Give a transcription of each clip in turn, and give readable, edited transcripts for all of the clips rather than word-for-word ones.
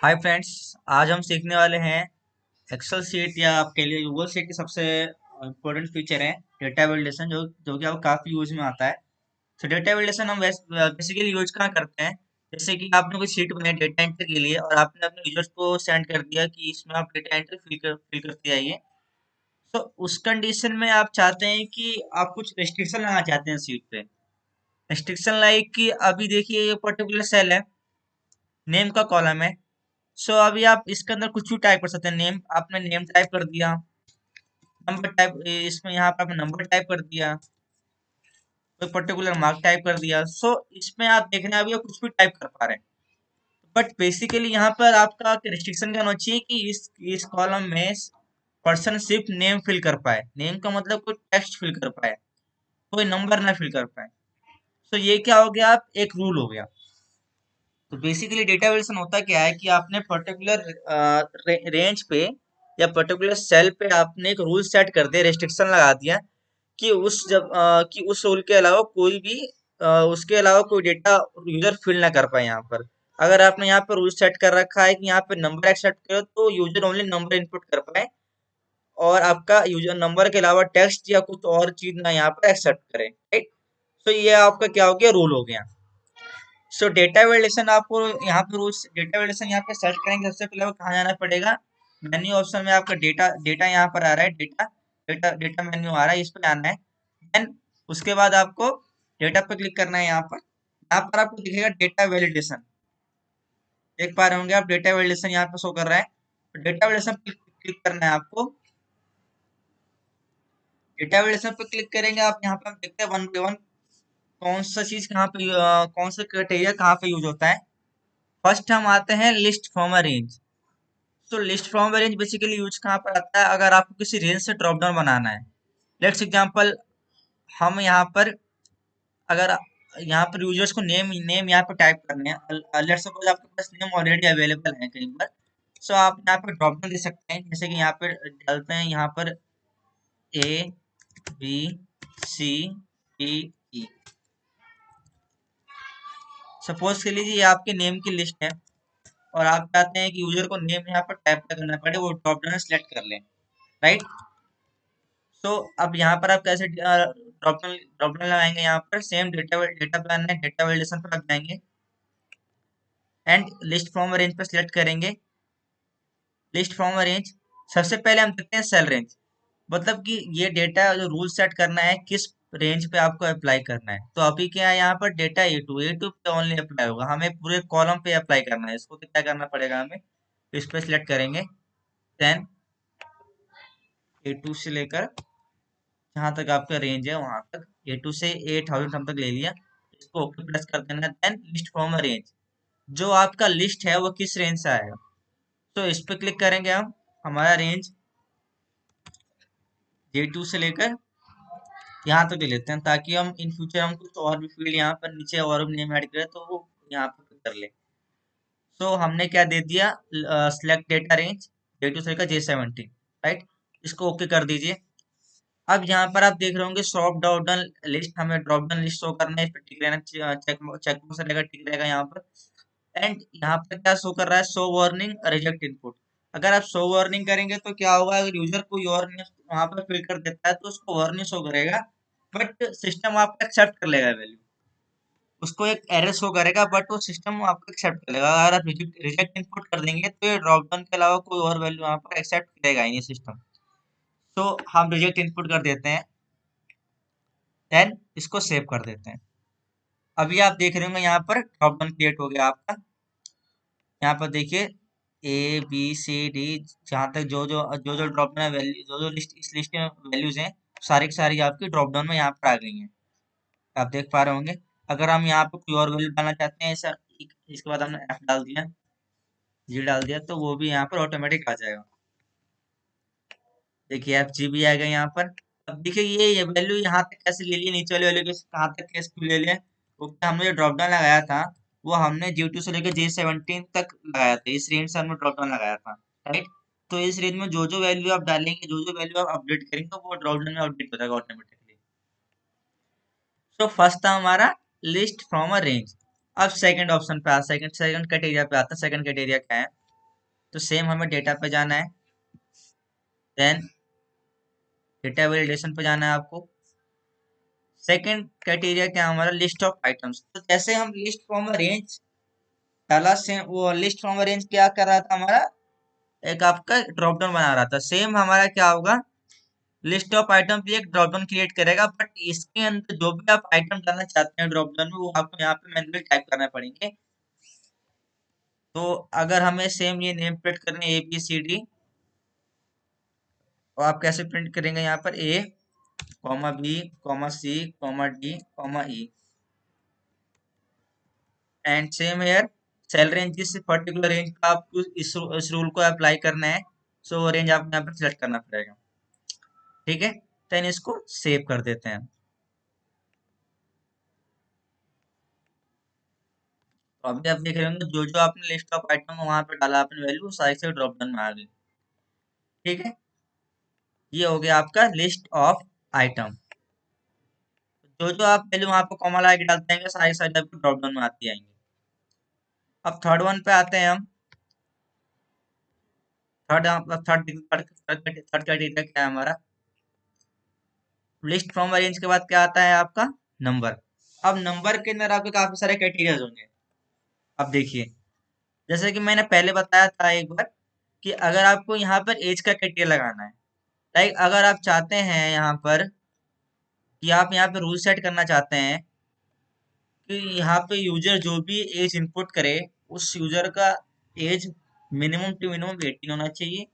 Hi friends. आज हम सीखने वाले हैं एक्सेल शीट या आपके लिए गूगल शीट की सबसे इम्पोर्टेंट फीचर है डेटा वैलिडेशन, जो कि अब काफ़ी यूज में आता है। तो डेटा वैलिडेशन हम बेसिकली यूज कहाँ करते हैं? जैसे कि आपने कोई शीट बनाई डेटा एंट्री के लिए और आपने अपने यूजर्स को सेंड कर दिया कि इसमें आप डेटा एंट्री फिल करते जाइए। तो उस कंडीशन में आप चाहते हैं कि आप कुछ रेस्ट्रिक्शन लगाना चाहते हैं शीट पे। रेस्ट्रिक्शन लाइक कि अभी देखिए ये पर्टिकुलर सेल है, नेम का कॉलम है। सो अभी आप इसके अंदर कुछ भी टाइप कर सकते हैं। नेम, आपने नेम टाइप कर दिया। नंबर टाइप, इसमें यहाँ पर आपने नंबर टाइप कर दिया। कोई पर्टिकुलर मार्क टाइप कर दिया। सो इसमें आप देख रहे हैं अभी आप कुछ भी टाइप कर पा रहे हैं। बट बेसिकली यहाँ पर आपका रिस्ट्रिक्शन क्या होना चाहिए कि इस कॉलम में पर्सन सिर्फ नेम फिल कर पाए। नेम का मतलब कोई टेक्स्ट फिल कर पाए, कोई नंबर ना फिल कर पाए। सो ये क्या हो गया, आप एक रूल हो गया। तो बेसिकली डेटा वेरिएशन होता क्या है कि आपने पर्टिकुलर रेंज पे या पर्टिकुलर सेल पे आपने एक रूल सेट कर दिया, रेस्ट्रिक्शन लगा दिया कि कि उस रूल के अलावा कोई भी उसके अलावा कोई डेटा यूजर फिल ना कर पाए यहाँ पर। अगर आपने यहाँ पर रूल सेट कर रखा है कि यहाँ पे नंबर एक्सेप्ट करो तो यूजर ओनली नंबर इनपुट कर पाए और आपका यूजर नंबर के अलावा टेक्स्ट या कुछ और चीज ना यहाँ पर एक्सेप्ट करे, राइट। तो ये आपका क्या हो गया, रूल हो गया। सो डेटा वैलिडेशन आपको यहाँ पे रूल्स, डेटा वैलिडेशन यहाँ पे सर्च करेंगे सबसे पहले वो कहाँ जाना पड़ेगा? मेन्यू ऑप्शन में आपका डेटा डेटा यहाँ पर आ रहा है, डेटा डेटा डेटा मेन्यू आ रहा है, इस पे आना है। देन उसके बाद आपको डेटा पे क्लिक करना है। यहाँ पर आपको दिखेगा डेटा वैलिडेशन। देख पा रहे होंगे आप, डेटा वैलिडेशन यहाँ पे शो कर रहा है। डेटा वैलिडेशन पे क्लिक करना है आपको। डेटा वैलिडेशन पे क्लिक करेंगे आप, यहाँ पे हम देखते हैं वन बाई वन कौन सा चीज कहाँ पे कौन सा क्राइटेरिया कहाँ पे यूज होता है। फर्स्ट हम आते हैं लिस्ट फ्रॉम अ रेंज। तो list from a range basically use कहाँ पर आता है? अगर आपको किसी रेंज से ड्रॉप डाउन बनाना है। लेट्स एग्जांपल, हम यहाँ पर अगर यहाँ पर यूजर्स को नेम नेम यहाँ पर टाइप करने हैं। लेट्स सपोज आपके पास नेम ऑलरेडी अवेलेबल है कहीं पर। सो आप यहाँ पर ड्रॉप डाउन दे सकते हैं, जैसे कि यहाँ पर डालते हैं यहाँ पर A B C D E. Suppose के लीजिए ये आपके नेम की लिस्ट है और आप चाहते हैं कि यूजर को नेम यहाँ पर टाइप करना पड़े, वो ड्रॉप डाउन सेलेक्ट कर लें, राइट। तो अब यहाँ पर आप कैसे ड्रॉप डाउन लगाएंगे? यहाँ पर सेम डेटा प्लान है, डेटा वैलिडेशन पर आप जाएंगे एंड लिस्ट फ्रॉम रेंज पर सिलेक्ट करेंगे। लिस्ट फ्रॉम रेंज, सबसे पहले हम देखते हैं सेल रेंज। मतलब कि ये डेटा जो रूल सेट करना है किस रेंज पे आपको अप्लाई करना है। तो अभी क्या है, यहाँ पर डेटा ए टू पे ओनली अप्लाई होगा, हमें पूरे कॉलम पे अप्लाई करना है इसको। तो क्या करना पड़ेगा हमें, इस पे सिलेक्ट करेंगे। देन ए टू से लेकर जहाँ तक आपका रेंज है वहां तक, ए टू से 8000 हम तक ले लिया। इसको ओके प्रेस कर देना। Then list from a range, जो आपका लिस्ट है वो किस रेंज से आएगा। तो इस पे क्लिक करेंगे हम। हमारा रेंज J2 से लेकर यहाँ तक ले लेते हैं, ताकि हम इन फ्यूचर हम कुछ और भी फील्ड यहाँ पर नीचे और भी नेम ऐड करें तो वो यहाँ पर कर ले। तो हमने क्या दे दिया, सिलेक्ट डेटा रेंज J2 से लेकर J17, राइट। इसको ओके कर दीजिए। अब यहाँ पर आप देख रहे होंगे ड्रॉप डाउन लिस्ट, हमें ड्रॉप डाउन लिस्ट शो करना है, इस पर टिक रहना, चेक बॉक्स रहेगा, टिक रहेगा यहाँ पर। एंड यहाँ पर क्या शो कर रहा है, शो वार्निंग रिजेक्ट इनपुट। अगर आप शो वार्निंग करेंगे तो क्या होगा, अगर यूजर कोई और वहां पर फिल कर देता है तो उसको वार्निंग शो करेगा, बट सिस्टम आपका एक्सेप्ट कर लेगा वैल्यू। उसको एक एरर शो करेगा बट वो सिस्टम आपको एक्सेप्ट कर लेगा। अगर आप रिजेक्ट इनपुट कर देंगे तो ये ड्रॉप डाउन के अलावा कोई और वैल्यू वहां पर एक्सेप्ट करेगा ही नहीं सिस्टम। तो हम रिजेक्ट इनपुट कर देते हैं। देन इसको सेव कर देते हैं। अभी आप देख रहे होंगे यहाँ पर ड्रॉप डाउन क्रिएट हो गया आपका। यहाँ पर देखिए ए बी सी डी, जहाँ तक जो जो ड्रॉप डाउन वैल्यू, जो जो लिस्ट इस लिस्ट में वैल्यूज हैं, सारी की सारी आपकी ड्रॉप डाउन में यहाँ पर आ गई हैं। आप देख पा रहे होंगे। अगर हम यहाँ पर कोई और वैल्यू डालना चाहते हैं, ऐसा इसके बाद हमने एफ डाल दिया, जी डाल दिया, तो वो भी यहाँ पर ऑटोमेटिक आ जाएगा। देखिए एफ जी भी आ गया यहाँ पर। अब देखिए ये वैल्यू यहाँ तक कैसे ले लिया, नीचे वाली वैल्यू के कहाँ तक कैसे क्यों ले लिया? क्योंकि हमने जो ड्रॉप डाउन लगाया था वो हमने J2 से लेकर J17 तक लगाया था, इस रेंज से हमने ड्रॉप डाउन लगाया था, राइट। तो इस रेंज में जो जो वैल्यू आप डालेंगे, जो जो वैल्यू आप अपडेट करेंगे, तो वो ड्रॉप डाउन में अपडेट हो जाएगा ऑटोमेटिकली। तो फर्स्ट था हमारा लिस्ट फ्रॉम अ रेंज। अब सेकंड ऑप्शन पे सेकंड सेकंड क्राइटेरिया पे आता है। सेकंड क्राइटेरिया क्या है? तो सेम हमें डेटा पे जाना है, देन डेटा वैलिडेशन पे जाना है आपको। सेकंड क्राइटेरिया क्या है हमारा, लिस्ट ऑफ आइटम्स। तो जैसे हम लिस्ट फ्रॉम अ रेंज डाला, से वो लिस्ट फ्रॉम अ रेंज क्या कर रहा था हमारा, एक आपका ड्रॉप डाउन बना रहा था। सेम हमारा क्या होगा, लिस्ट ऑफ आइटम भी एक ड्रॉप डाउन क्रिएट करेगा, बट इसके अंदर जो भी आप आइटम डालना चाहते हैं ड्रॉप डाउन में, वो आपको यहाँ पे मैन्युअली टाइप करना पड़ेंगे। तो अगर हमें सेम ये नेम प्रिंट करने ABCD, तो आप कैसे प्रिंट करेंगे, यहाँ पर A, B, C, D, and same here, cell range, जिस पर्टिकुलर रेंज का आपको इस रूल को अप्लाई करना है, सो वो रेंज आपको यहाँ पर सिलेक्ट करना पड़ेगा। ठीक है, देन इसको सेव कर देते हैं। तो अभी आप देख रहे होंगे जो जो आपने लिस्ट ऑफ आइटम वहां पे डाला आपने वैल्यू, सारी से ड्रॉप डाउन में आ गई। ठीक है, ये हो गया आपका लिस्ट ऑफ आइटम। जो जो आप वैल्यू वहां पे कॉमा लगा के डालते हैं सारी सारी आपको ड्रॉप डाउन में आती आएंगी। अब थर्ड वन पे आते हैं हम। थर्ड क्राइटेरिया क्या है हमारा, लिस्ट फ्रॉम रेंज के बाद क्या आता है आपका, नंबर। अब नंबर के अंदर आपके काफी सारे क्राइटेरियाज होंगे। अब देखिए, जैसे कि मैंने पहले बताया था एक बार, कि अगर आपको यहाँ पर एज का क्राइटेरिया लगाना है, लाइक अगर आप चाहते हैं यहाँ पर कि आप यहाँ पे रूल सेट करना चाहते हैं कि यहाँ पे यूजर जो भी एज इनपुट करे, उस यूजर का एज मिनिमम टू मिनिमम 18 होना चाहिए,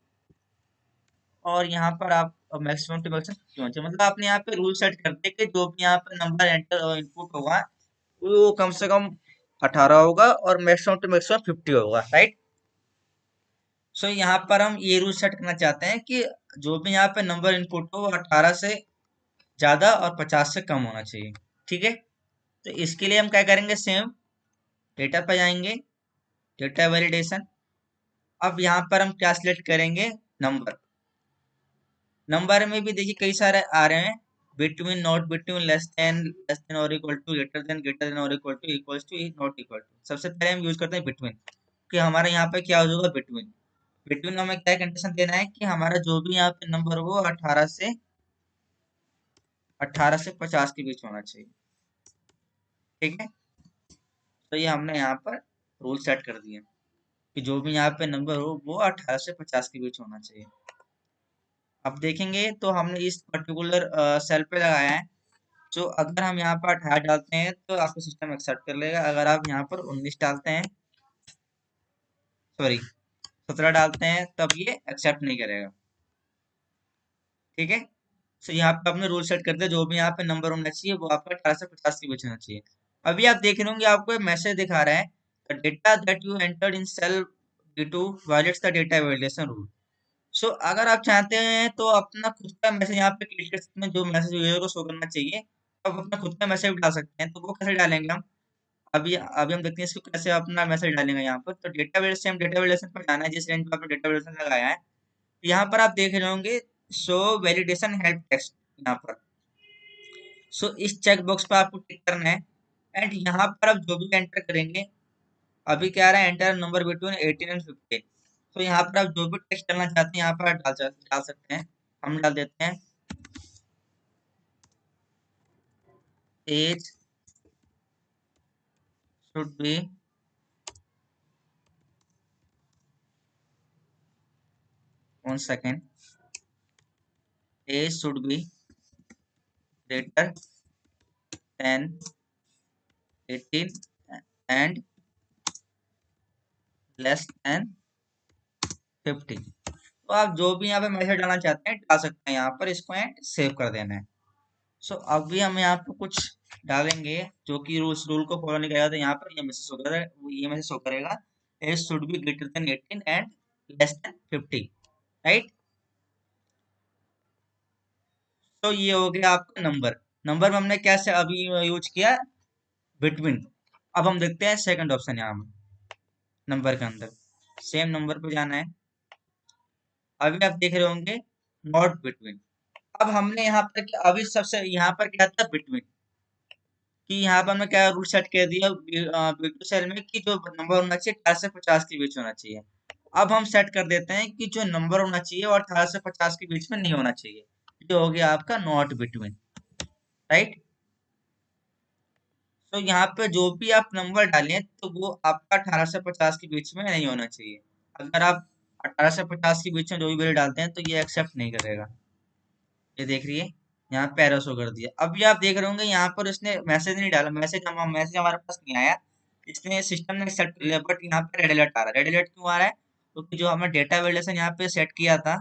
और यहाँ पर आप मैक्सिमम टू मैक्सिमम 50 होना चाहिए। मतलब आपने यहाँ पे रूल सेट कर दिया कि जो भी यहाँ पे नंबर एंटर और इनपुट होगा, वो कम से कम 18 होगा और मैक्सिमम टू मैक्सिमम 50 होगा, राइट। सो यहाँ पर हम ये रूल सेट करना चाहते हैं कि जो भी यहाँ पे नंबर इनपुट हो वो 18 से ज्यादा और 50 से कम होना चाहिए। ठीक है, तो इसके लिए हम क्या करेंगे, सेम डेटा पर जाएंगे, डेटा वैलिडेशन। अब यहाँ पर हम क्या सिलेक्ट करेंगे, नंबर। नंबर में भी देखिए कई सारे आ रहे हैं, between, not between, less than और इक्वल टू, ग्रेटर देन और equal to, equals to, not equal to. सबसे पहले हम यूज करते हैं बिटवीन, कि हमारे यहाँ पे क्या होगा, बिटवीन। बिटवीन हमें क्या कंडीशन देना है कि हमारा जो भी यहाँ पे नंबर हो 18 से 50 के बीच होना चाहिए। ठीक है, तो ये हमने यहाँ पर रूल सेट कर दिए कि जो भी यहाँ पे नंबर हो वो 18 से 50 के बीच होना चाहिए। अब देखेंगे तो हमने इस पर्टिकुलर सेल पे लगाया है, जो अगर हम यहाँ पर 18 डालते हैं तो आपको सिस्टम एक्सेप्ट कर लेगा। अगर आप यहाँ पर 19 डालते हैं, सॉरी 17 डालते हैं, तब ये एक्सेप्ट नहीं करेगा। ठीक है, तो यहाँ पे आपने रूल सेट कर दिया, जो भी यहाँ पे नंबर होना चाहिए वो आपका 18 से 50 के बीच होना चाहिए। अभी आप देख रहे होंगे आपको एक मैसेज दिखा रहा है, the data that you entered in cell D2 violates the data validation rule. So अगर आप चाहते हैं तो अपना खुद का मैसेज यहाँ पे क्लिक कर सकते हैं, जो मैसेज यूजर को शो करना चाहिए, आप अपना खुद का मैसेज डाल सकते हैं। तो वो कैसे डालेंगे हम, अभी अभी हम देखते हैं इसको कैसे अपना मैसेज डालेंगे। यहाँ पर तो डेटा वैलिडेशन, डेटा वैलिडेशन पर जाना है, जिस रेंज पर आपने डेटा वैलिडेशन लगाया है। यहाँ पर आप देख रहे होंगे शो वैलिडेशन हेल्प टेक्स्ट, यहाँ पर। सो इस चेक बॉक्स पर आपको टिक करना है, एंड यहाँ पर आप जो भी एंटर करेंगे, अभी क्या आ रहा है, एंटर नंबर बिटवीन 18 एंड 50। तो यहाँ पर आप जो भी टेक्स्ट डालना चाहते हैं यहाँ पर आप डाल सकते हैं। हम डाल देते हैं age should be 1 second, age should be greater than 18 and less than 50। तो आप जो भी यहाँ पे मैसेज डालना चाहते हैं डाल सकते हैं यहाँ पर, इसको सेव कर देना है। सो अभी हम यहाँ पे कुछ डालेंगे जो कि रूल को फॉलो नहीं करेगा, तो यहाँ पर ये मैसेज शो करेगा, ये मैसेज शो करेगा, age should be greater than 18 and less than 50, right. तो ये हो गया आपका नंबर। नंबर में हमने क्या से अभी यूज किया, बिटवीन। अब हम देखते हैं सेकंड ऑप्शन यहाँ में, नंबर के अंदर सेम नंबर पे जाना है। अभी आप देख रहे होंगे नॉट बिटवीन। अब हमने यहाँ पर अभी सबसे यहाँ पर क्या था, बिटवीन, कि यहाँ पर हमने क्या रूल सेट कर दिया, B2 सेल में, कि जो नंबर होना चाहिए 18 से 50 के बीच होना चाहिए। अब हम सेट कर देते हैं कि जो नंबर होना चाहिए वो 18 से 50 के बीच में नहीं होना चाहिए। ये हो गया आपका नॉट बिटवीन, राइट। तो यहाँ पे जो भी आप नंबर डालें तो वो आपका 18 से 50 के बीच में नहीं होना चाहिए। अगर आप 18 से 50 के बीच में जो भी वैल्यू डालते हैं तो ये एक्सेप्ट नहीं करेगा। ये देख रही है, यहाँ पे एरर शो कर दिया। अभी आप देख रहे होंगे यहाँ पर इसने मैसेज नहीं डाला, मैसेज हमारे पास नहीं आया, इसने सिस्टम ने सेट कर लिया, बट यहाँ पे रेड अलर्ट आ रहा है। रेड अलर्ट क्यों आ रहा है? क्योंकि जो हमने डेटा वैलिडेशन यहाँ पे सेट किया था,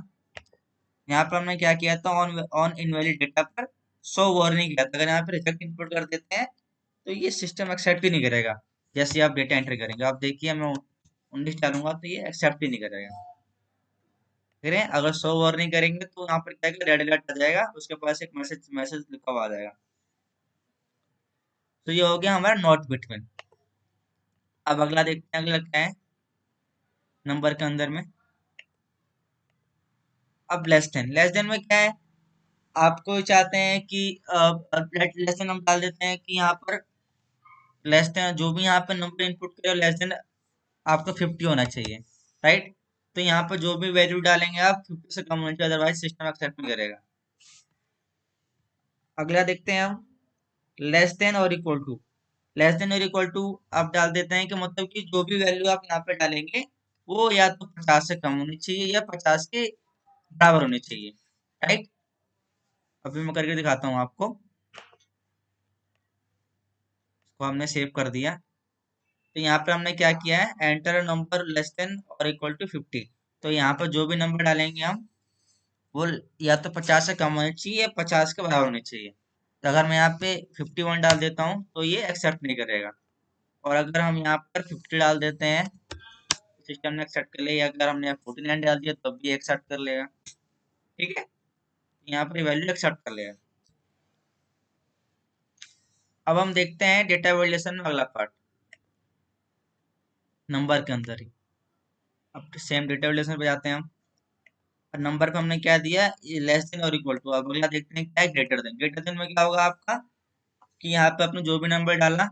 यहाँ पर हमने क्या किया था, ऑन ऑन इनवैलिड डेटा पर शो वार्निंग किया था। अगर यहाँ पे रिजेक्ट इनपुट कर देते हैं तो ये सिस्टम एक्सेप्ट ही नहीं करेगा। जैसे आप डेटा एंटर करेंगे, आप देखिए मैं 19 डालूंगा तो ये एक्सेप्ट ही नहीं करेगा। ठीक है, अगर शो वार्निंग करेंगे तो यहाँ पर क्या रेड अलर्ट आ जाएगा, उसके पास एक मैसेज मैसेज लिखा हुआ आ जाएगा। तो ये हो गया हमारा नॉट बिटवीन। अब अगला देखते हैं, अगला क्या है नंबर के अंदर में। अब लेस देन में क्या है, आपको चाहते हैं कि लेस देन हम डाल देते हैं कि यहाँ पर लेस देन जो भी यहाँ पे नंबर इनपुट करे लेस देन आपको 50 होना चाहिए, राइट। तो यहाँ पर जो भी वैल्यू डालेंगे आप 50 से कम होना चाहिए, अदरवाइज सिस्टम एक्सेप्ट नहीं करेगा। अगला देखते हैं हम, लेस देन और इक्वल टू। लेस देन और इक्वल टू आप डाल देते हैं कि मतलब कि जो भी वैल्यू आप यहाँ पे डालेंगे वो या तो 50 से कम होनी चाहिए या 50 के बराबर होनी चाहिए, राइट। अभी मैं करके दिखाता हूँ आपको। इसको हमने सेव कर दिया। तो यहाँ पे हमने क्या किया है, एंटर नंबर लेस देन और इक्वल टू 50। तो यहाँ पर जो भी नंबर डालेंगे हम वो या तो 50 से कम होनी चाहिए या 50 के बराबर होनी चाहिए। तो अगर मैं यहाँ पे 51 डाल देता हूँ तो ये एक्सेप्ट नहीं करेगा। और अगर हम यहाँ पर 50 डाल देते हैं सिस्टम ने एक्सेप्ट कर लिया, अगर हमने 49 डाल दिया तब भी एक्सेप्ट कर लेगा। ठीक है, यहाँ पर वैल्यू एक्सेप्ट कर लेगा। अब हम देखते हैं डेटा वैल्यूएशन में अगला पार्ट, नंबर के अंदर ही। अब सेम डेटा वैल्यूएशन पे जाते हैं हम। नंबर पे हमने क्या दिया, लेस देन और इक्वल टू। अब अगला देखते हैं क्या है, ग्रेटर देन। ग्रेटर देन में क्या होगा आपका कि यहाँ पे आपने जो भी नंबर डाला,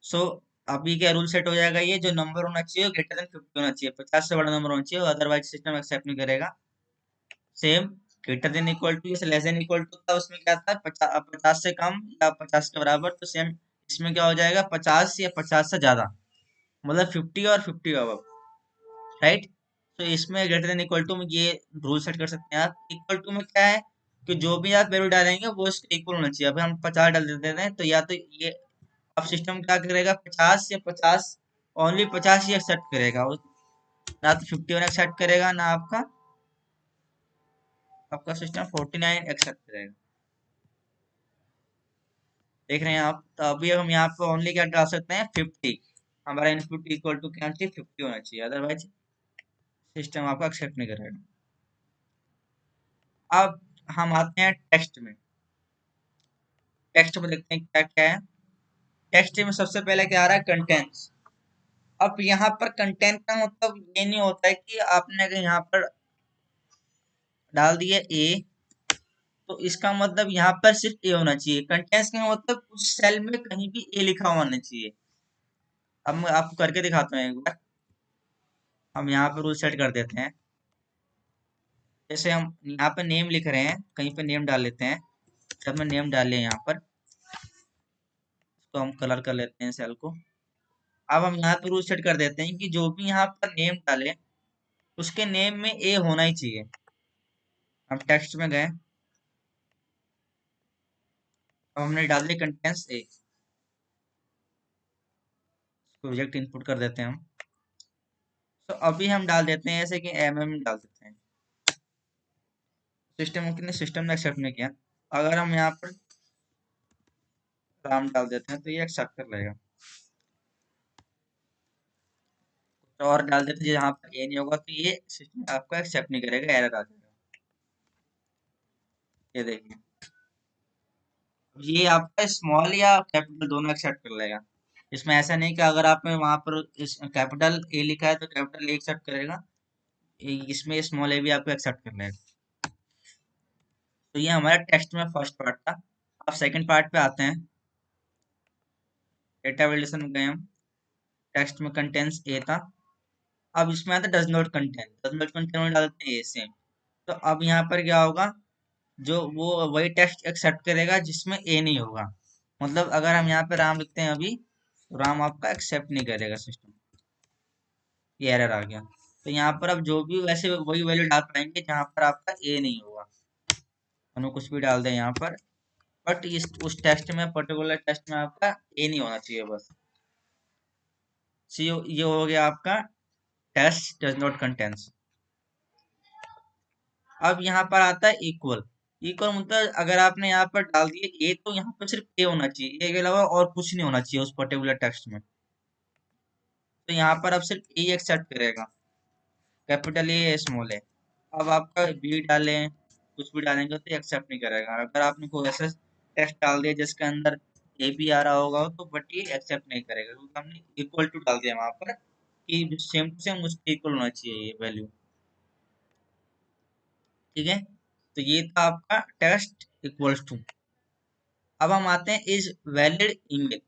सो अभी क्या रूल सेट हो जाएगा, ये जो नंबर होना चाहिए ग्रेटर देन 50 होना चाहिए, 50 से बड़ा नंबर होना चाहिए, अदरवाइज सिस्टम एक्सेप्ट नहीं करेगा। Same greater than equal to, जैसे लेस देन इक्वल टू था उसमें क्या था, 50 से कम या 50 के बराबर, तो सेम इसमें क्या हो जाएगा, 50 या 50 से ज्यादा, मतलब 50 और 50 अब, राइट। तो इसमें ग्रेटर देन इक्वल टू में ये रूल सेट कर सकते हैं आप। इक्वल टू में क्या है कि जो भी आप वैल्यू डालेंगे वो इसके इक्वल होना चाहिए। अभी हम 50 डाल देते हैं तो या तो ये अब सिस्टम क्या करेगा, 50 या 50, ओनली 50 ही एक्सेप्ट करेगा, ना तो 51 एक्सेप्ट करेगा, ना आपका आपका सिस्टम 49 एक्सेप्ट करेगा। देख रहे हैं आप। तो अभी हम यहाँ पे ओनली क्या डाल सकते हैं, 50। हमारा इनपुट इक्वल टू क्या चाहिए, 50 होना चाहिए, अदरवाइज सिस्टम आपका एक्सेप्ट नहीं करेगा। अब हम आते हैं टेक्स्ट में। टेक्स्ट में देखते हैं क्या क्या है। टेक्स्ट में सबसे पहले क्या आ रहा है, कंटेंट्स। अब यहाँ पर कंटेंट का मतलब ये नहीं होता है कि आपने अगर यहाँ पर डाल दिया ए तो इसका मतलब यहाँ पर सिर्फ ए होना चाहिए। कंटेंट्स का मतलब उस सेल में कहीं भी ए लिखा हुआ होना चाहिए। अब मैं आपको करके दिखाता हूँ एक बार। हम यहाँ पर रूल सेट कर देते हैं, जैसे हम यहाँ पे नेम लिख रहे हैं, कहीं पे नेम डाल लेते हैं। जब मैं नेम डाले यहाँ पर, तो हम कलर कर लेते हैं सेल को। अब हम यहाँ पे रूल सेट कर देते हैं कि जो भी यहाँ पर नेम डाले उसके नेम में ए होना ही चाहिए। हम टेक्स्ट में गए, अब हमने डाल दिया कंटेंट्स ए, प्रोजेक्ट इनपुट कर देते हैं हम। तो अभी हम डाल देते हैं ऐसे कि एम डाल देते हैं। सिस्टम ने एक्सेप्ट नहीं किया। अगर हम यहाँ पर राम डाल देते हैं तो ये एक्सेप्ट कर लेगा। तो और डाल देते हैं जहाँ पर ए नहीं होगा तो ये सिस्टम आपको एक्सेप्ट नहीं करेगा, एरर आ जाएगा। ये देखिए, ये आपका स्मॉल या कैपिटल दोनों एक्सेप्ट कर लेगा। इसमें ऐसा नहीं कि अगर आपने वहां पर इस कैपिटल ए लिखा है तो कैपिटल ए एक्सेप्ट करेगा, इसमें स्मॉल ए भी आपको एक्सेप्ट कर लेगा। तो ये हमारा टेक्स्ट में फर्स्ट पार्ट था। अब सेकंड पार्ट पे आते हैं। डेटा वैल्यूएशन में गए हम, टेक्स्ट में कंटेंट्स ए था। अब इसमें आता है डज नॉट कंटेन में डालते हैं ए सेम। तो अब यहाँ पर क्या होगा, जो वो वही टेक्स्ट एक्सेप्ट करेगा जिसमें ए नहीं होगा। मतलब अगर हम यहाँ पे राम लिखते हैं अभी, तो राम आपका एक्सेप्ट नहीं करेगा सिस्टम, ये एरर आ गया। तो यहाँ पर अब जो भी वैसे वही वैल्यू डाल पाएंगे जहाँ पर आपका ए नहीं होगा, हम कुछ भी डाल दें यहाँ पर, बट इस उस टेस्ट में, पर्टिकुलर टेस्ट में आपका ए नहीं होना चाहिए बस। सी, ये हो गया आपका टेस्ट डज नॉट कंटेन्स। अब यहाँ पर आता है इक्वल। इक्वल मतलब अगर आपने यहाँ पर डाल दिए ए, तो यहाँ पर सिर्फ ए होना चाहिए, ए के अलावा और कुछ नहीं होना चाहिए उस पर्टिकुलर टेक्स्ट में। तो यहाँ पर अब सिर्फ ए एक्सेप्ट करेगा, कैपिटल ए स्मॉल ए। अब आपका बी डालें, कुछ भी डालेंगे तो एक्सेप्ट नहीं करेगा। अगर आपने कोई ऐसा टेक्स्ट डाल दिया जिसके अंदर ए भी आ रहा होगा तो बट ये एक्सेप्ट नहीं करेगा, क्योंकि हमने इक्वल टू डाल दिया वहां पर कि सेम टू सेम उसके इक्वल होना चाहिए ये वैल्यू। ठीक है, तो ये था आपका टेक्स्ट इक्वल्स टू। अब हम आते हैं is valid email.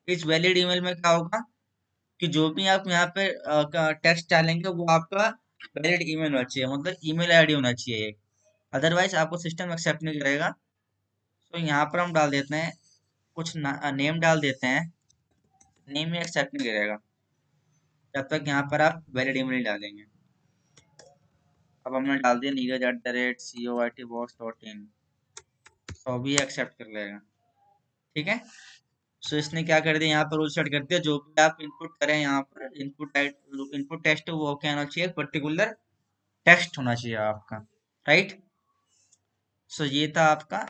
Is valid email में क्या होगा कि जो भी आप यहाँ पे टेक्स्ट डालेंगे वो आपका वैलिड ईमेल होना चाहिए, मतलब ईमेल आईडी होना चाहिए, अदरवाइज आपको सिस्टम एक्सेप्ट नहीं करेगा। तो यहाँ पर हम डाल देते हैं कुछ नेम डाल देते हैं, नेम में एक्सेप्ट नहीं करेगा जब तक यहाँ पर आप वैलिड ईमेल नहीं डालेंगे। अब हमने डाल दिया Neeraj at the rate C O I T box dot in, तो अभी एक्सेप्ट कर लेगा। ठीक है, सो इसने क्या कर दिया, यहाँ पर रूल सेट कर दिया, जो भी आप इनपुट करें यहाँ पर इनपुट टेक्स्ट वो क्या होना चाहिए, पर्टिकुलर टेक्स्ट होना चाहिए आपका, राइट। सो ये था आपका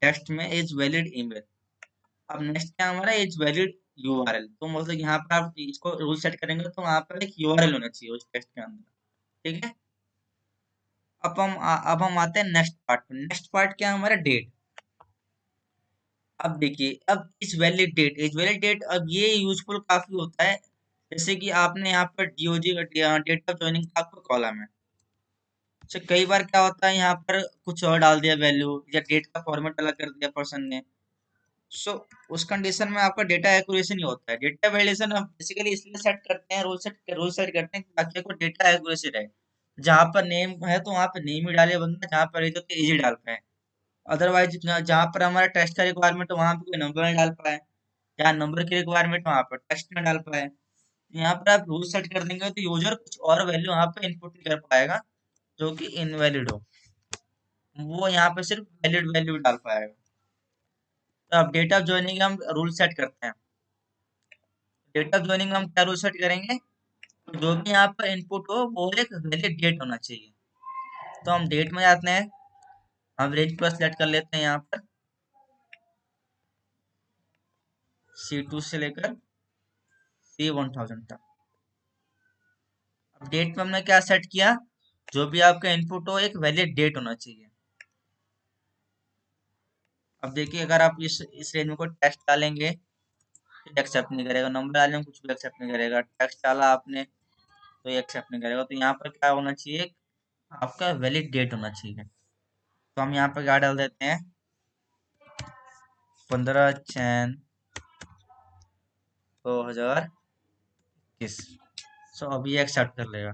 टेक्स्ट में इज वैलिड ईमेल। अब नेक्स्ट क्या हमारा इज वैलिड यूआरएल। तो मतलब यहाँ पर आप इसको रूल सेट करेंगे तो वहां पर एक यूआरएल होना चाहिए उस टेक्स्ट के अंदर। ठीक है, अब हम आते हैं नेक्स्ट पार्ट पे। नेक्स्ट पार्ट क्या है हमारा, डेट। अब देखिए, अब is valid date, is valid date, अब ये यूजफुल काफी होता है। जैसे कि आपने यहाँ पर डीओजी डेट ऑफ ज्वाइनिंग का आपका कॉलम है, तो कई बार क्या होता है यहाँ पर कुछ और डाल दिया वैल्यू, या डेट का फॉर्मेट अलग कर दिया पर्सन ने। सो उस कंडीशन में आपका डेटा एक्यूरेसी नहीं होता है। डेटा वैलिडेशन हम बेसिकली इसलिए सेट करते हैं, रूल सेट करते हैं ताकि आपको डेटा एक्यूरेसी रहे। जहाँ पर नेम है तो वहाँ पे नेम ही डाले बंदा, जहाँ पर इज तो इजी डाल पाए। अदरवाइज जहाँ पर हमारा टेस्ट का रिक्वायरमेंट है वहाँ पे कोई नंबर नहीं डाल पाए, जहाँ नंबर की रिक्वायरमेंट वहाँ पर टेस्ट नहीं डाल पाए। यहाँ पर आप रूल सेट कर देंगे तो यूजर कुछ और वैल्यू वहाँ पे इनपुट नहीं कर पाएगा जो कि इनवैलिड हो, वो यहाँ पे सिर्फ वैलिड वैल्यू डाल पाएगा। तो अब डेटा ऑफ ज्वाइनिंग हम रूल सेट करते हैं। डेटा ऑफ ज्वाइनिंग में हम क्या रूल सेट करेंगे, जो भी यहाँ पर इनपुट हो वो एक वैलिड डेट होना चाहिए। तो हम डेट में जाते हैं, हम रेंज पूरा सेलेक्ट कर लेते हैं यहाँ पर C2 से लेकर C1000 तक। अब डेट में हमने क्या सेट किया, जो भी आपका इनपुट हो एक वैलिड डेट होना चाहिए। अब देखिए, अगर आप इस रेंज में कोई टेक्स्ट डालेंगे तो एक्सेप्ट नहीं करेगा, नंबर डालेंगे कुछ भी एक्सेप्ट नहीं करेगा, टेक्स्ट डाला आपने तो ये एक्सेप्ट नहीं करेगा। तो यहाँ पर क्या होना चाहिए, आपका वैलिड डेट होना चाहिए। तो हम यहाँ पर क्या डाल देते हैं, 15/10/2021। सो अभी एक्सेप्ट कर लेगा।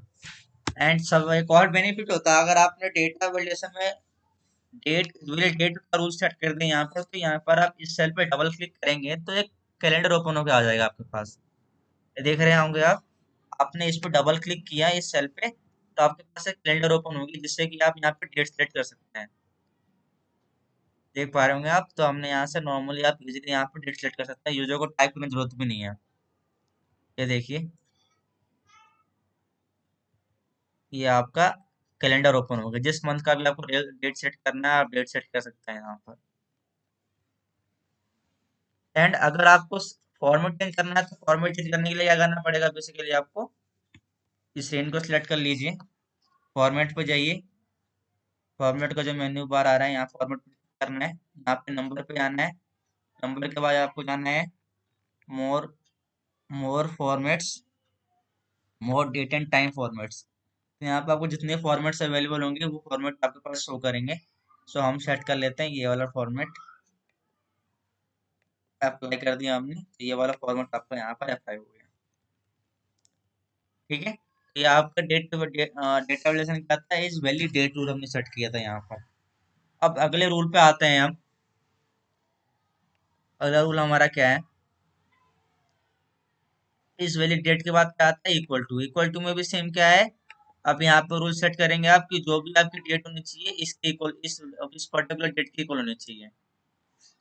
एंड सब एक और बेनिफिट होता है, अगर आपने डेटा वैलिडेशन में डेट का रूल सेट कर दें यहाँ पर, तो यहाँ पर आप इस सेल पे डबल क्लिक करेंगे तो एक कैलेंडर ओपन होकर आ जाएगा आपके पास। ये देख रहे होंगे आप, आपने इस पर डबल क्लिक किया इस सेल पे तो आपके पास एक कैलेंडर ओपन होगी, जिससे कि आप यहाँ पे डेट सेलेक्ट कर सकते हैं। देख पा रहे होंगे आप, तो हमने यहाँ से नॉर्मली आप इजीली यहाँ पे डेट सेलेक्ट कर सकते हैं, यूजर को टाइप करने की जरूरत भी नहीं है। ये देखिए, ये आपका कैलेंडर ओपन होगा, जिस मंथ का भी आपको डेट सेट करना है आप डेट सेट कर सकते हैं यहाँ पर। एंड अगर आपको फॉर्मेट चेंज करना है तो फॉर्मेट चेंज करने के लिए क्या करना पड़ेगा, बेसिकली आपको इस रेंज को सिलेक्ट कर लीजिए, फॉर्मेट पे जाइए, फॉर्मेट का जो मेन्यू बार आ रहा है यहाँ फॉर्मेट करना है, यहाँ पे नंबर पे आना है, नंबर के बाद आपको जाना है more more formats, more date and time formats. तो यहाँ पे आपको जितने फॉर्मेट्स अवेलेबल होंगे वो फॉर्मेट आपके पास शो करेंगे। सो हम सेट कर लेते हैं ये वाला फॉर्मेट, अप्लाई कर दिया हमने, तो ये वाला फॉर्मेट आपका यहाँ पर अप्लाई हो गया। ठीक है, तो ये आपका डेटा वैलिडेशन क्या था, इस वैलिड डेट रूल हमने सेट किया था यहाँ पर। अब अगले रूल पे आते हैं हम। अगला रूल हमारा क्या है, इस वैलिड डेट के बाद क्या आता है, इक्वल टू में भी सेम क्या है, अब यहाँ पे रूल सेट करेंगे आप कि जो भी आपकी डेट होनी चाहिए इसके इक्वल, इस पर्टिकुलर डेट के इक्वल होनी चाहिए।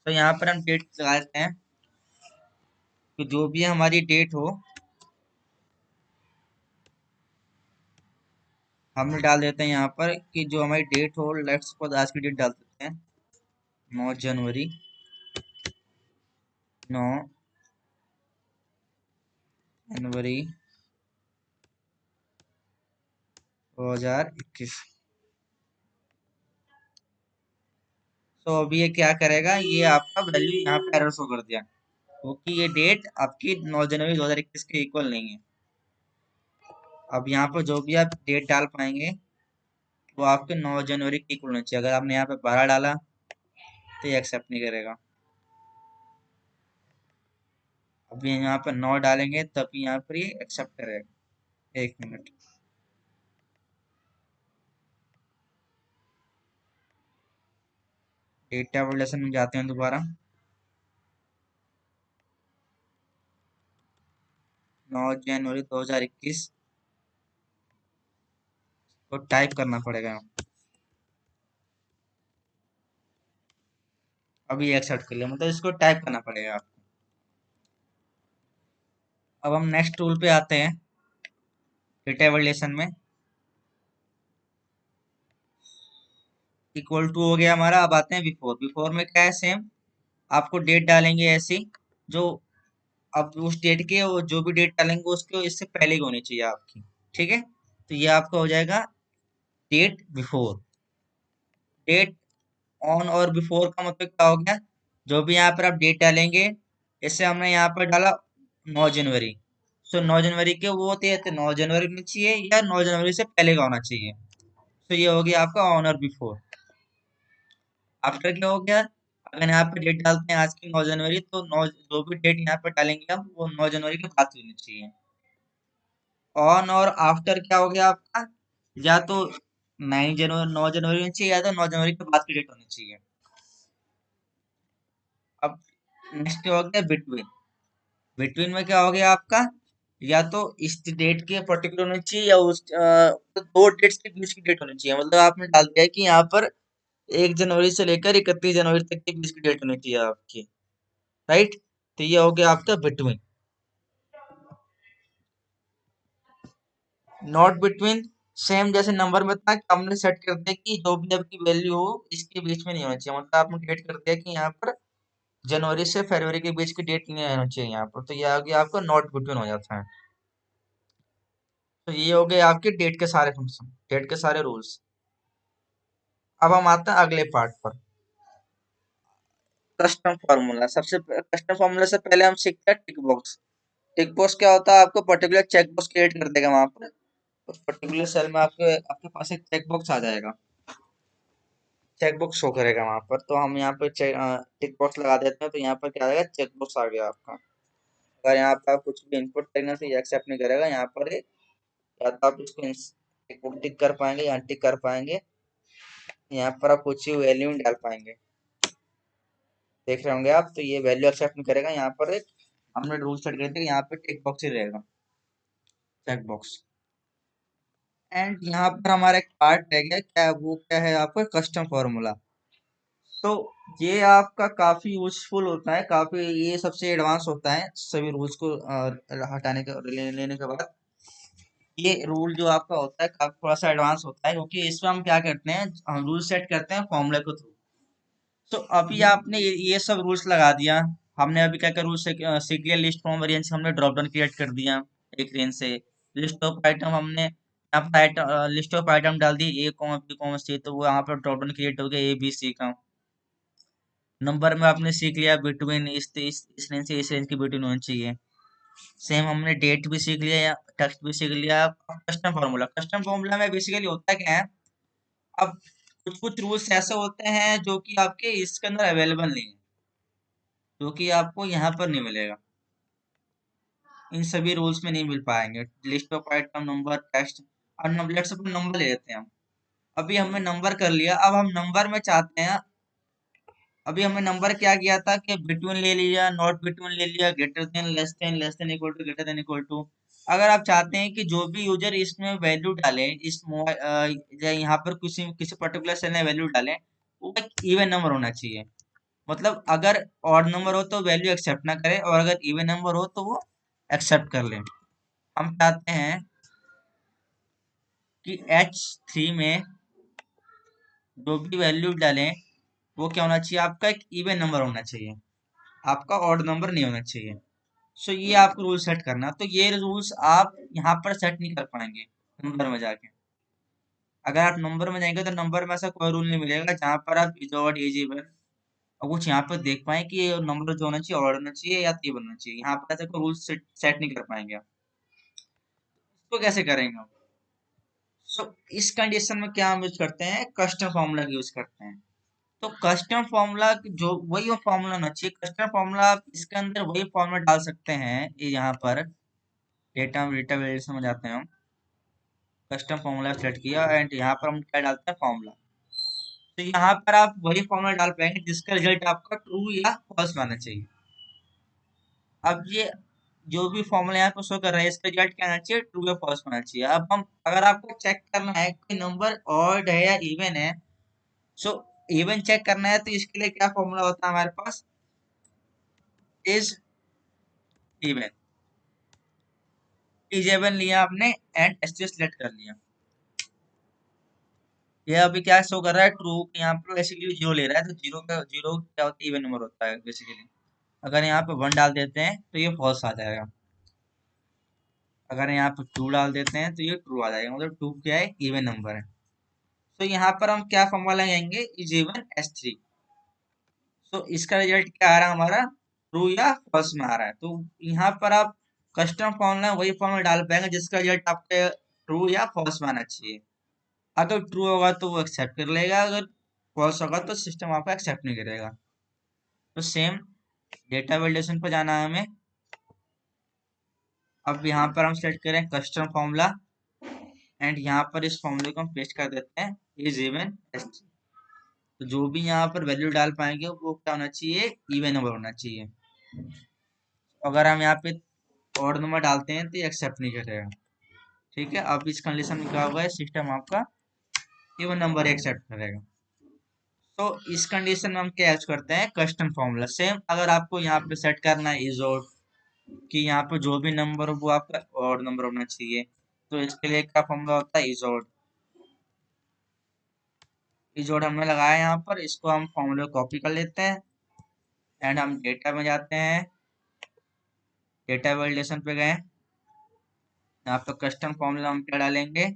तो यहाँ पर हम डेट लगा देते हैं कि जो भी हमारी डेट हो, हमने डाल देते हैं यहाँ पर कि जो हमारी डेट हो, लेट्स सपोज आज की डेट डाल देते हैं 9 जनवरी, 9 जनवरी 2021। तो अभी ये क्या करेगा, ये आपका वैल्यू यहाँ पे एरर शो कर दिया क्योंकि ये डेट आपकी 9 जनवरी 2021 के इक्वल नहीं है। अब यहाँ पर जो भी आप डेट डाल पाएंगे वो आपके 9 जनवरी के इक्वल होना चाहिए। अगर आपने यहाँ पे 12 डाला तो ये एक्सेप्ट नहीं करेगा। अब ये यहाँ पर 9 डालेंगे तभी यहाँ पर ये एक्सेप्ट करेगा। एक मिनट, डेटा वैलिडेशन में जाते हैं दोबारा। 9 जनवरी 2021 को टाइप करना पड़ेगा। अभी एक्सेप्ट कर लिया, मतलब इसको टाइप करना पड़ेगा आपको। अब हम नेक्स्ट रूल पे आते हैं डेटा वैलिडेशन में। इक्वल टू हो गया हमारा, अब आते हैं बिफोर। बिफोर में क्या है, सेम आपको डेट डालेंगे ऐसी जो, अब उस डेट के वो जो भी डेट डालेंगे उसको इससे पहले की होनी चाहिए आपकी। ठीक है, तो ये आपका हो जाएगा डेट बिफोर। डेट ऑन और बिफोर का मतलब क्या हो गया, जो भी यहाँ पर आप डेट डालेंगे, इससे हमने यहाँ पर डाला 9 जनवरी, सो 9 जनवरी के वो होते हैं, 9 जनवरी में चाहिए या 9 जनवरी से पहले का होना चाहिए। तो ये हो गया आपका ऑन और बिफोर। आफ्टर क्या हो गया, अगर यहाँ पे डेट डालते हैं आज की 9 जनवरी, तो नौ जो भी डेट यहाँ पे डालेंगे हम वो 9 जनवरी के बाद की होनी चाहिए। ऑन और आफ्टर क्या हो गया आपका, या तो 9 जनवरी होनी चाहिए या तो 9 जनवरी के बाद की डेट होनी चाहिए। अब नेक्स्ट हो गया बिटवीन। बिटवीन में क्या हो गया आपका, या तो इस डेट के पर्टिकुलर होनी चाहिए या तो दो डेट्स के बीच की डेट होनी चाहिए। मतलब आपने डाल दिया है कि यहाँ पर 1 जनवरी से लेकर 31 जनवरी तक के बीच की डेट होनी चाहिए आपकी, राइट। तो ये हो गया आपका बिटवीन। नॉट बिटवीन, सेम जैसे नंबर में था कि हमने सेट कर दिया कि जो भी आपकी वैल्यू हो इसके बीच में नहीं होना चाहिए। मतलब आपने डेट कर दिया कि यहाँ पर जनवरी से फरवरी के बीच की डेट नहीं होना चाहिए यहाँ पर, तो ये आ गया आपका नॉट बिटवीन हो जाता है। तो ये हो गए आपके डेट के सारे फंक्शन, डेट के सारे रूल्स। अब हम आते हैं अगले पार्ट पर, कस्टम फार्मूला। कस्टम फार्मूला से पहले हम सीखते हैं टिक बॉक्स। टिक बॉक्स क्या होता है, आपको पर्टिकुलर चेक बॉक्स क्रिएट कर देगा वहां पर, उस पर्टिकुलर सेल में आपके आपके पास एक चेक बॉक्स आ जाएगा, चेक बॉक्स शो करेगा वहां पर। तो हम यहाँ पर टिक बॉक्स लगा देते हैं, तो यहाँ पर क्या आएगा, चेक बॉक्स आ गया आपका। अगर यहाँ पर आप कुछ भी इनपुट करने से एक्सेप्ट नहीं करेगा, यहाँ पर या तो आप इसको टिक कर पाएंगे या टिक कर पाएंगे, यहाँ पर आप कुछ ही वैल्यू डाल पाएंगे। देख रहे होंगे आप, तो ये वैल्यू एक्सेप्ट नहीं करेगा। यहाँ पर एक हमने रूल सेट कर दिया, यहाँ पे टिक बॉक्स ही रहेगा, चेक बॉक्स। एंड यहाँ पर हमारा एक पार्ट रह गया, क्या वो क्या है आपका कस्टम फॉर्मूला। तो ये आपका काफी यूजफुल होता है, काफी ये सबसे एडवांस होता है सभी रूल्स को हटाने के लेने के बाद। ये रूल जो आपका होता है काफी थोड़ा सा एडवांस होता है, क्योंकि इसमें हम क्या करते हैं, हम रूल सेट करते हैं फॉर्मूला के थ्रू। तो अभी आपने ये सब रूल्स लगा दिया। हमने अभी क्या क्या रूल्स सीख लिया, लिस्ट फ्रॉम वेरिएंस हमने ड्रॉप डाउन क्रिएट कर दिया एक रेंज से। लिस्ट ऑफ आइटम हमने यहाँ पर आइटम लिस्ट ऑफ आइटम डाल दी ए कॉमा बी कॉमा सी, तो वो यहाँ पर ड्रॉप डाउन क्रिएट हो गया ए बी सी का। नंबर में आपने सीख लिया बिटवीन, इस रेंज से इस रेंज की बिटवीन होनी चाहिए। सेम हमने डेट भी सीख लिया या टेक्स्ट भी सीख लिया। कस्टम फार्मूला में बेसिकली होता क्या है, अब कुछ कुछ रूल्स ऐसे होते हैं जो कि आपके इसके अंदर अवेलेबल नहीं है। जो कि आपको यहाँ पर नहीं मिलेगा, इन सभी रूल्स में नहीं मिल पाएंगे। List of item, number, text. और लेट्स सपोज नंबर ले लेते हैं हम। अभी हमने नंबर कर लिया, अब हम नंबर में चाहते हैं, अभी हमने नंबर क्या किया था कि बिटवीन ले लिया, नॉट बिटवीन ले लिया, greater than, less than, equal to, greater than, equal to. अगर आप चाहते हैं कि जो भी यूजर इसमें वैल्यू डाले, इस या यहाँ पर किसी किसी पर्टिकुलर सेल में वैल्यू डाले, वो एक इवन नंबर होना चाहिए। मतलब अगर ऑड नंबर हो तो वैल्यू एक्सेप्ट ना करे, और अगर इवन नंबर हो तो वो एक्सेप्ट कर ले। हम चाहते हैं कि H3 में जो भी वैल्यू डालें वो क्या होना चाहिए, आपका एक इवन नंबर होना चाहिए, आपका ऑड नंबर नहीं होना चाहिए। सो ये आपको रूल सेट करना, तो ये रूल्स आप यहाँ पर सेट नहीं कर पाएंगे नंबर में जाके। अगर आप नंबर में जाएंगे तो नंबर में ऐसा कोई रूल नहीं मिलेगा जहाँ पर आप इज ऑड, इज इवन और कुछ यहाँ पर देख पाए कि ये नंबर जो होना चाहिए ऑड होना चाहिए या इवन होना चाहिए। यहाँ पर ऐसा कोई रूल सेट नहीं कर पाएंगे आप। तो कैसे करेंगे हम? सो इस कंडीशन में क्या हम यूज करते हैं, कस्टम फॉर्मूला यूज करते हैं। तो कस्टम फॉर्मूला जो वही फॉर्मूला होना चाहिए, कस्टम फॉर्मूला आप इसके अंदर वही फॉर्मूला डाल सकते हैं। ये यहाँ पर डेटा डेटा में जाते हैं हम, कस्टम फॉर्मूला सेलेक्ट किया एंड यहाँ पर हम क्या डालते हैं, फॉर्मूला। तो यहाँ पर आप वही फॉर्मूला डाल पाएंगे जिसका रिजल्ट आपका ट्रू या फॉल्स आना चाहिए। अब ये जो भी फॉर्मूला यहाँ पर शो कर रहा है इसका रिजल्ट क्या आना चाहिए, ट्रू या फॉल्स होना चाहिए। अब हम अगर आपको चेक करना है कि नंबर ऑड है या इवन है, सो इवन चेक करना है तो इसके लिए क्या फॉर्मूला होता है हमारे पास, इज इवन। इज इवन लिया आपने एंड एस सेलेक्ट कर लिया। ये अभी क्या शो कर रहा है, ट्रू। यहाँ पर बेसिकली जीरो ले रहा है, तो जीरो का जीरो क्या होता है, इवन नंबर होता है बेसिकली। अगर यहाँ पे वन डाल देते हैं तो ये फॉल्स आ जाएगा, अगर यहाँ पे टू डाल देते हैं तो ये ट्रू आ जाएगा, मतलब टू क्या है, इवन नंबर है। तो यहाँ पर हम क्या फॉर्मूला लगाएंगे, इज इवन S3। तो इसका रिजल्ट क्या आ रहा है हमारा, ट्रू या फॉल्स में आ रहा है। तो यहाँ पर आप कस्टम फॉर्मूला वही फॉर्मूला डाल पाएंगे जिसका रिजल्ट आपके ट्रू या फॉल्स में आना चाहिए। अगर ट्रू होगा तो वो एक्सेप्ट कर लेगा, अगर फॉल्स होगा तो सिस्टम आपका एक्सेप्ट नहीं करेगा। तो सेम डेटा वैलिडेशन पर जाना है हमें। अब यहाँ पर हम सेलेक्ट करें कस्टम फॉर्मूला एंड यहाँ पर इस फॉर्मूले को हम पेस्ट कर देते हैं, इज इवन S3। तो जो भी यहाँ पर वैल्यू डाल पाएंगे वो क्या होना चाहिए, इवन नंबर होना चाहिए। अगर हम यहाँ पे ऑड नंबर डालते हैं तो ये एक्सेप्ट नहीं करेगा। ठीक है, अब इस कंडीशन में क्या होगा, सिस्टम आपका इवन नंबर एक्सेप्ट करेगा। तो इस कंडीशन में हम क्या यूज करते हैं, कस्टम फॉर्मूला। सेम अगर आपको यहाँ पे सेट करना है इज ऑड, कि यहाँ पे जो भी नंबर हो वो आपका ऑड नंबर होना चाहिए, तो इसके लिए क्या फॉर्मूला होता है, इज ऑड। इज ऑड हमने लगाया यहाँ पर, इसको हम फॉर्मूला कॉपी कर लेते हैं एंड हम डेटा में जाते हैं, डेटा वैलिडेशन पे गए। यहाँ पे कस्टम फॉर्मूला हम क्या डालेंगे,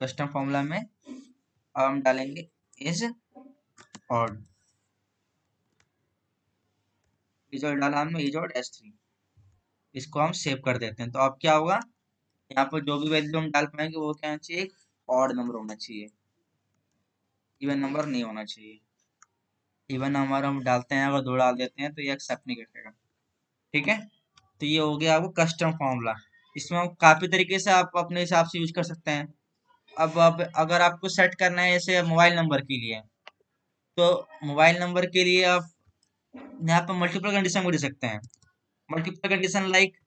कस्टम फॉर्मूला में अब हम डालेंगे इज ऑड। इज ऑड डाला हमने, इज ऑड S3। इसको हम सेव कर देते हैं। तो अब क्या होगा, यहाँ पर जो भी वैल्यू हम डाल पाएंगे वो क्या होना चाहिए, एक ऑड नंबर होना चाहिए, इवन नंबर नहीं होना चाहिए। इवन नंबर हम डालते हैं, अगर दो डाल देते हैं तो ये एक्सेप्ट नहीं करेगा। ठीक है, तो ये हो गया आपको कस्टम फॉर्मूला। इसमें हम काफी तरीके से आप अपने हिसाब से यूज कर सकते हैं। अब अगर आपको सेट करना है जैसे मोबाइल नंबर के लिए, तो मोबाइल नंबर के लिए आप यहाँ पर मल्टीपल कंडीशन को दे सकते हैं। मल्टीपल कंडीशन लाइक,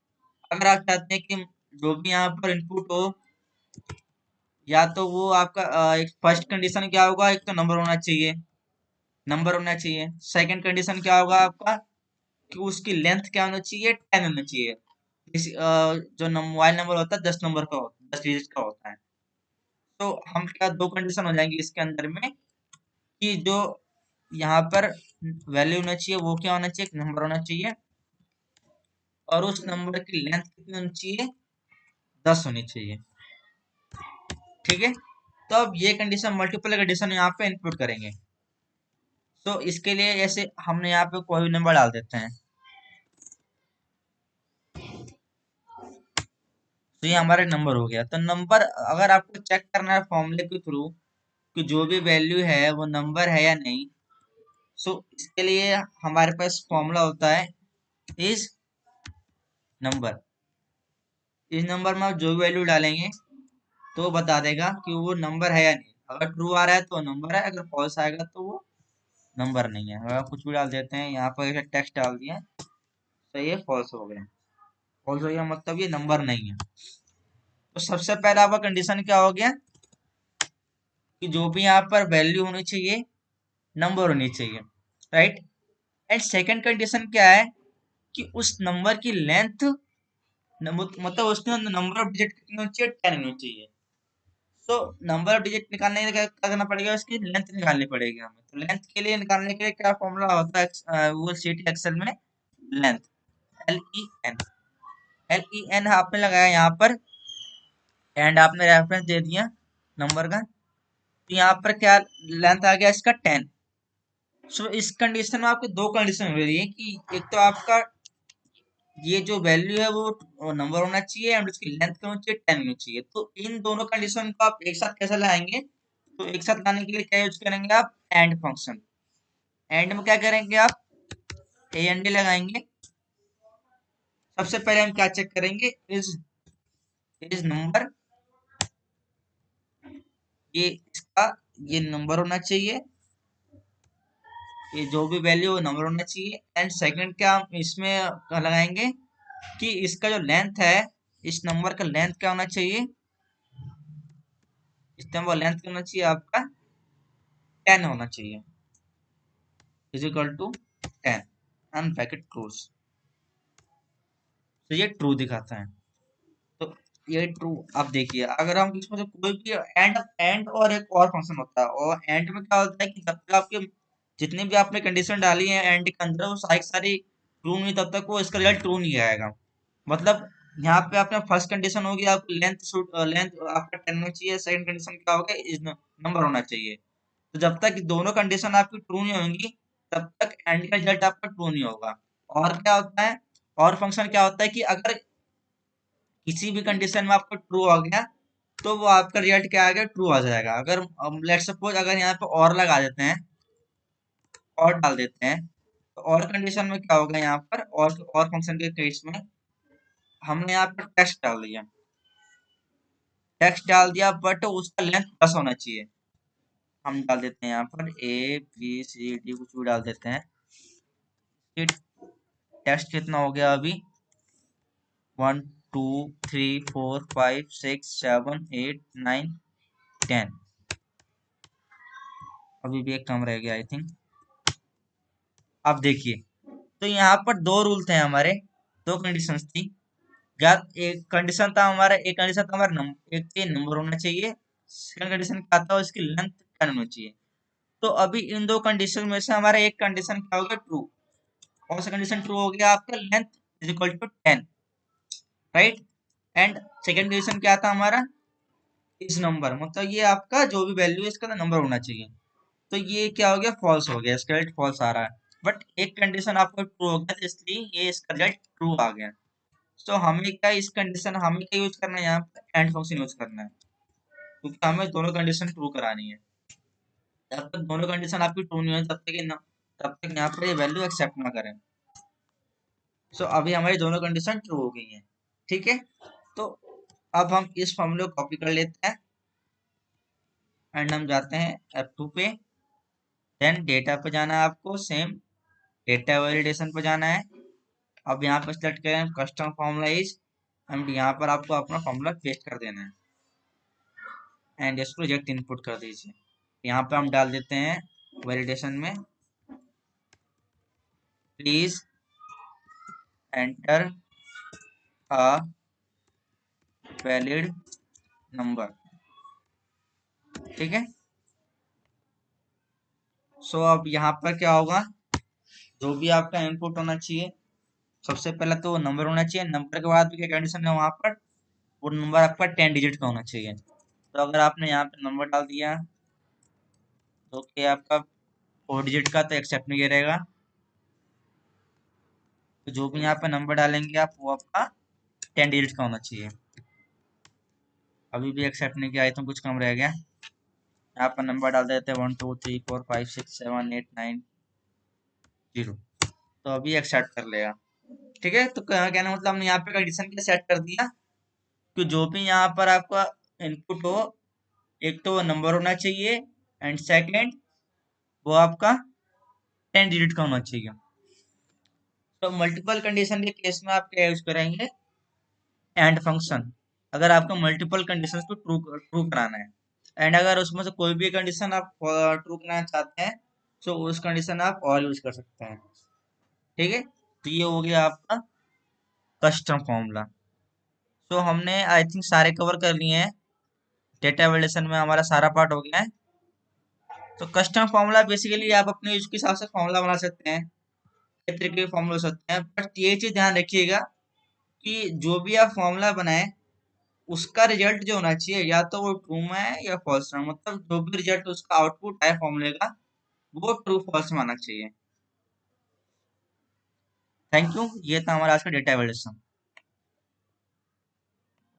अगर आप चाहते हैं कि जो भी यहाँ पर इनपुट हो, या तो वो आपका एक फर्स्ट कंडीशन क्या होगा, एक तो नंबर होना चाहिए, नंबर होना चाहिए। सेकंड कंडीशन क्या होगा आपका, कि उसकी लेंथ क्या होना चाहिए, 10 होना चाहिए। जो मोबाइल नंबर होता है 10 नंबर का होता है, 10 डिजिट का होता है। तो हम क्या, दो कंडीशन हो जाएंगी इसके अंदर में, कि जो यहाँ पर वैल्यू होना चाहिए वो क्या होना चाहिए, एक नंबर होना चाहिए, और उस नंबर की लेंथ कितनी होनी चाहिए, 10 होनी चाहिए। ठीक है, तो अब ये कंडीशन, मल्टीपल कंडीशन यहाँ पे इनपुट करेंगे। तो इसके लिए ऐसे हमने यहाँ पे कोई भी नंबर डाल देते हैं, तो ये हमारा नंबर हो गया। तो नंबर अगर आपको चेक करना है फॉर्मूले के थ्रू कि जो भी वैल्यू है वो नंबर है या नहीं, सो इसके लिए हमारे पास फॉर्मूला होता है इज नंबर। इस नंबर में आप जो भी वैल्यू डालेंगे तो बता देगा कि वो नंबर है या नहीं। अगर ट्रू आ रहा है तो नंबर है, अगर फॉल्स आएगा तो वो नंबर नहीं है। अगर आप कुछ भी डाल देते हैं, यहाँ पर एक टेक्स्ट डाल दिया तो ये फॉल्स हो गया। फॉल्स हो गया मतलब ये नंबर नहीं है। तो सबसे पहला आपका कंडीशन क्या हो गया कि जो भी यहाँ पर वैल्यू होनी चाहिए नंबर होनी चाहिए, राइट। एंड सेकंड कंडीशन क्या है कि उस नंबर की लेंथ मतलब उसके नंबर ऑफ डिजिट कितनी होनी चाहिए, 10 होनी चाहिए। तो नंबर ऑफ डिजिट निकालने के लिए क्या करना पड़ेगा, उसकी लेंथ निकालनी पड़ेगी हमें। तो लेंथ के लिए निकालने के लिए क्या फॉर्मूला होता है गूगल शीट एक्सेल में, लेंथ, LEN। LEN आपने लगाया यहाँ पर एंड आपने रेफरेंस दे दिया नंबर का, तो यहाँ पर क्या लेंथ आ गया इसका 10। सो इस कंडीशन में आपको दो कंडीशन हो रही है कि एक तो आपका ये जो वैल्यू है वो नंबर होना चाहिए एंड उसकी लेंथ क्या होनी चाहिए, 10 होनी चाहिए। तो इन दोनों कंडीशन को आप एक साथ कैसे लाएंगे, तो एक साथ लाने के लिए क्या यूज करेंगे आप, एंड फंक्शन। एंड में क्या करेंगे आप, ए एन डी लगाएंगे। सबसे पहले हम क्या चेक करेंगे, इज नंबर, ये इसका ये नंबर होना चाहिए, ये जो भी वैल्यू नंबर होना चाहिए। एंड सेकंड क्या हम इसमें लगाएंगे कि इसका जो लेंथ है, इस नंबर का लेंथ क्या होना चाहिए, इस नंबर लेंथ क्या होना चाहिए आपका 10 होना चाहिए, is equal to 10 and bracket close. तो ये ट्रू दिखाता है। तो ये ट्रू। अब देखिए अगर हम इसमें से कोई भी एंड और एक और फंक्शन होता है, और एंड में क्या होता है कि जब तक आपके जितनी भी आपने कंडीशन डाली है एंड के अंदर वो सारी सारी ट्रू नहीं, तब तक वो इसका रिजल्ट ट्रू नहीं आएगा। मतलब यहाँ पे आपने फर्स्ट कंडीशन होगी आपकी लेंथ आपका 10 होना चाहिए, सेकंड कंडीशन क्या होगा, इज नंबर होना चाहिए। तो जब तक दोनों कंडीशन आपकी ट्रू नहीं होंगी तब तक एंड का रिजल्ट आपका ट्रू नहीं होगा। और क्या होता है, और फंक्शन क्या होता है कि अगर किसी भी कंडीशन में आपको ट्रू आ गया तो वो आपका रिजल्ट क्या आ गया, ट्रू आ जाएगा। अगर लेट सपोज अगर यहाँ पे और लगा देते हैं, और डाल देते हैं, तो और कंडीशन में क्या होगा, यहाँ पर और फंक्शन के केस में हमने यहाँ पर टेक्स्ट डाल दिया, टेक्स्ट डाल दिया बट उसका लेंथ 10 होना चाहिए। हम डाल देते हैं यहाँ पर ABCD कुछ भी डाल देते हैं। टेक्स्ट कितना हो गया अभी, 1 2 3 4 5 6 7 8 9 10। अभी भी एक कम रह गया आई थिंक। अब देखिए तो यहाँ पर दो रूल थे हमारे, दो कंडीशंस थी। एक कंडीशन था हमारा, एक कंडीशन था हमारा एक के नंबर होना चाहिए, सेकंड कंडीशन क्या था, उसकी लेंथ 10 होनी चाहिए। तो अभी इन दो कंडीशन में से हमारा एक कंडीशन क्या हो गया, ट्रू। कौन सा कंडीशन ट्रू हो गया, आपका length is equal to 10, right. And second condition क्या था हमारा, इस नंबर, मतलब ये आपका जो भी वैल्यू है इसका नंबर होना चाहिए। तो ये क्या हो गया, फॉल्स हो गया, इसका रिजल्ट फॉल्स आ रहा है। बट एक कंडीशन आपको ट्रू हो गया तो इसलिए ये इसका रिजल्ट ट्रू आ गया। तो हमें क्या इस कंडीशन हमें क्या यूज करना है, यहाँ पर एंड फंक्शन यूज करना है, क्योंकि हमें दोनों कंडीशन ट्रू करानी है। जब तक दोनों कंडीशन आपकी ट्रू नहीं हो तब तक यहाँ पर ये वैल्यू एक्सेप्ट ना करें। सो अभी हमारी दोनों कंडीशन ट्रू हो गई है, ठीक है। तो अब हम इस फॉर्मूले को कॉपी कर लेते हैं एंड हम जाते हैं F2 पे। देन डेटा पे जाना है आपको, सेम डेटा वैलिडेशन पे जाना है। अब यहाँ पर सेलेक्ट करें कस्टम फॉर्मूला इज, एंड यहाँ पर आपको अपना फॉर्मूला पेस्ट कर देना है एंड इसको रिजेक्ट इनपुट कर दीजिए। यहाँ पे हम डाल देते हैं वैलिडेशन में, please enter a valid number, ठीक है। सो अब यहाँ पर क्या होगा, जो भी आपका इनपुट होना चाहिए, सबसे पहले तो नंबर होना चाहिए, नंबर के बाद भी क्या कंडीशन है वहां पर, वो नंबर आपका 10 डिजिट का होना चाहिए। तो अगर आपने यहाँ पे नंबर डाल दिया तो क्या आपका 4 डिजिट का तो एक्सेप्ट नहीं करेगा। तो जो भी यहाँ पे नंबर डालेंगे आप वो आपका 10 डिजिट का होना चाहिए। अभी भी एक्सेप्ट नहीं किया, आई तो कुछ कम रह गया। यहाँ पर नंबर डाल देते हैं 1 2 3 4 5 6 7 8 9 जीरो। तो अभी एक्सेप्ट कर लेगा। ठीक है, तो कहना मतलब हमने यहाँ पे कंडीशन क्या सेट कर दिया कि जो भी यहाँ पर आपका इनपुट हो, एक तो वो नंबर होना चाहिए, एंड सेकंड वो आपका 10 डिजिट का होना चाहिए। तो मल्टीपल कंडीशन के केस में आप क्या यूज करेंगे, एंड फंक्शन। अगर आपको मल्टीपल कंडीशंस को ट्रू ट्रू कराना है, एंड अगर उसमें से कोई भी कंडीशन आप ट्रू कराना चाहते हैं, तो उस कंडीशन आप और यूज कर सकते हैं। ठीक है, तो ये हो गया आपका कस्टम फॉर्मूला। तो हमने आई थिंक सारे कवर कर लिए हैं। डेटा वैलिडेशन में हमारा सारा पार्ट हो गया है। तो कस्टम फॉर्मूला बेसिकली आप अपने यूज के हिसाब से फॉर्मूला बना सकते हैं, कई तरीके के फॉर्मूला हो सकते हैं, बट ये चीज ध्यान रखिएगा कि जो भी आप फॉर्मूला बनाए उसका रिजल्ट जो होना चाहिए या तो वो ट्रू में है या फॉल्स में, मतलब जो भी रिजल्ट उसका आउटपुट है फॉर्मूले का वो ट्रू फॉल्स में आना चाहिए। थैंक यू, ये था हमारा आज का डेटा वैलिडेशन।